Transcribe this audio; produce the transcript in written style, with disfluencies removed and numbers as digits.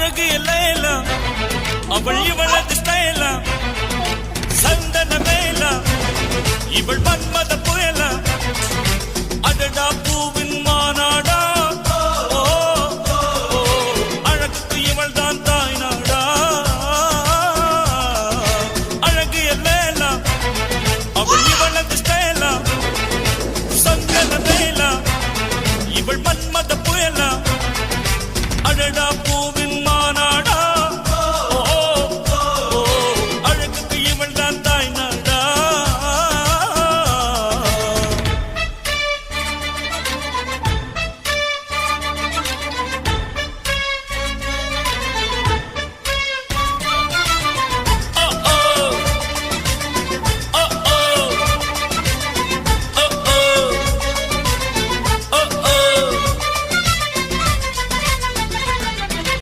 அழகு எல்லாம் அவள் இவளது ஸ்டைலா சந்தன மேலா இவள் மன்மத புயலா அடடா பூவின் மாநாடா அழகுக்கு இவள் தான் தாய் நாடா அழகு எல்லாம் அவள் இவளது ஸ்டைலா சந்தன மேலா இவள் மன்மத புயலா அடடா பூவின்